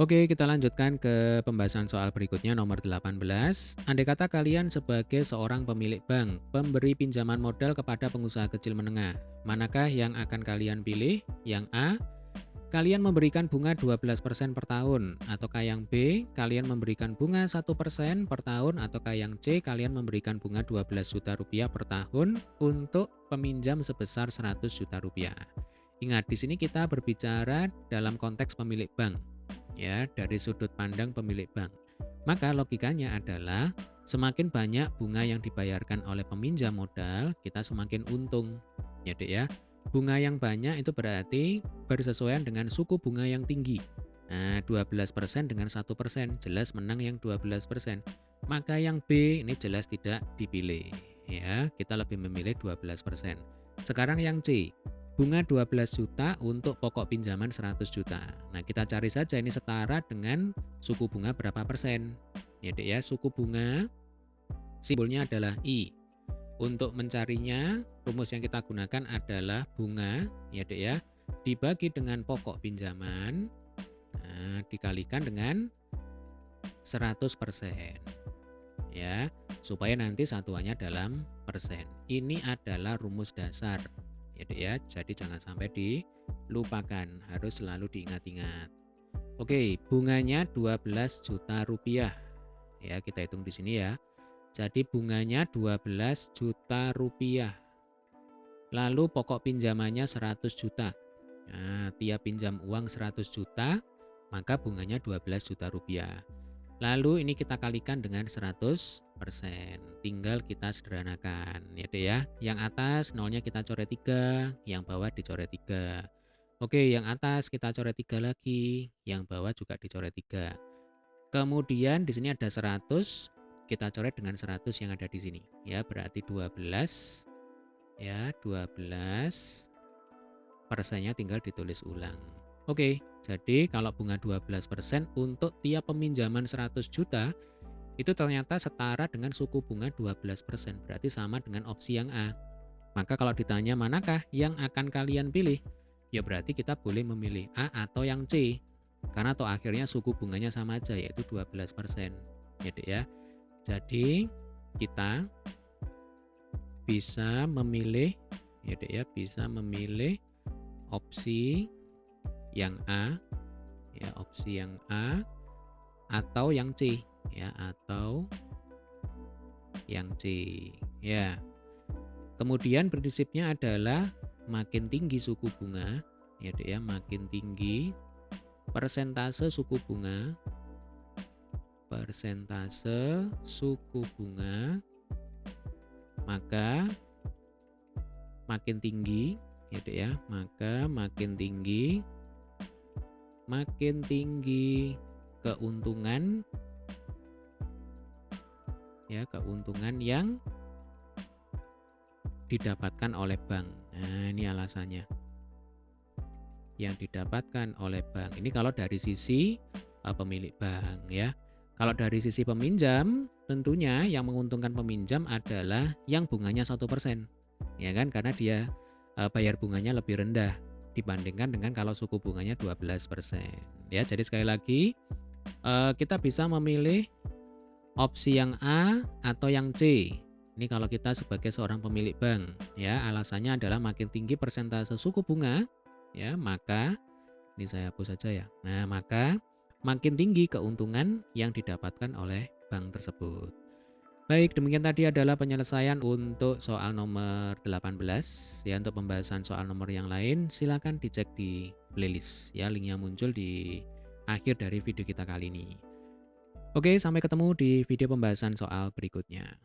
Oke, kita lanjutkan ke pembahasan soal berikutnya nomor 18. Andai kata kalian sebagai seorang pemilik bank, pemberi pinjaman modal kepada pengusaha kecil menengah, manakah yang akan kalian pilih? Yang A, kalian memberikan bunga 12% per tahun, ataukah yang B, kalian memberikan bunga 1% per tahun, ataukah yang C, kalian memberikan bunga 12 juta rupiah per tahun untuk peminjam sebesar 100 juta rupiah. Ingat, di sini kita berbicara dalam konteks pemilik bank, ya, dari sudut pandang pemilik bank. Maka logikanya adalah semakin banyak bunga yang dibayarkan oleh peminjam modal, kita semakin untung. Ya, Dek ya. Bunga yang banyak itu berarti bersesuaian dengan suku bunga yang tinggi. Nah, 12% dengan 1%, jelas menang yang 12%. Maka yang B ini jelas tidak dipilih. Ya, kita lebih memilih 12%. Sekarang yang C, bunga 12 juta untuk pokok pinjaman 100 juta. Nah, kita cari saja ini setara dengan suku bunga berapa persen. Ya, Dek ya, suku bunga simbolnya adalah I. Untuk mencarinya, rumus yang kita gunakan adalah bunga, ya Dek ya, dibagi dengan pokok pinjaman, nah, dikalikan dengan 100%. Ya, supaya nanti satuannya dalam persen. Ini adalah rumus dasar, ya Dek ya, jadi jangan sampai dilupakan, harus selalu diingat-ingat. Oke, bunganya 12 juta rupiah. Ya, kita hitung di sini ya. Jadi bunganya 12 juta rupiah. Lalu pokok pinjamannya 100 juta. Nah, tiap pinjam uang 100 juta, maka bunganya 12 juta rupiah. Lalu ini kita kalikan dengan 100%. Tinggal kita sederhanakan, ya Dek ya. Yang atas nolnya kita coret 3, yang bawah dicoret 3. Oke, yang atas kita coret 3 lagi, yang bawah juga dicoret 3. Kemudian di sini ada 100, kita coret dengan 100 yang ada di sini. Ya, berarti 12. Ya, 12 persennya tinggal ditulis ulang. Oke, jadi kalau bunga 12% untuk tiap peminjaman 100 juta itu ternyata setara dengan suku bunga 12%, berarti sama dengan opsi yang A. Maka kalau ditanya manakah yang akan kalian pilih, ya berarti kita boleh memilih A atau yang C. Karena toh akhirnya suku bunganya sama aja, yaitu 12%. Ya Dek ya. Jadi kita bisa memilih, ya Dek ya, bisa memilih opsi yang A, ya opsi yang A atau yang C, ya atau yang C, ya. Kemudian prinsipnya adalah makin tinggi suku bunga, ya Dek ya, makin tinggi persentase suku bunga, maka makin tinggi, ya Dek ya, maka makin tinggi keuntungan, ya keuntungan yang didapatkan oleh bank. Nah, ini alasannya. Yang didapatkan oleh bank. Ini kalau dari sisi pemilik bank ya. Kalau dari sisi peminjam, tentunya yang menguntungkan peminjam adalah yang bunganya 1%. Ya kan, karena dia bayar bunganya lebih rendah dibandingkan dengan kalau suku bunganya 12%. Ya, jadi sekali lagi kita bisa memilih opsi yang A atau yang C. Ini kalau kita sebagai seorang pemilik bank, ya, alasannya adalah makin tinggi persentase suku bunga, ya, maka ini saya hapus saja ya. Nah, maka makin tinggi keuntungan yang didapatkan oleh bank tersebut. Baik, demikian tadi adalah penyelesaian untuk soal nomor 18. Ya, untuk pembahasan soal nomor yang lain silakan dicek di playlist ya, linknya muncul di akhir dari video kita kali ini. Oke, sampai ketemu di video pembahasan soal berikutnya.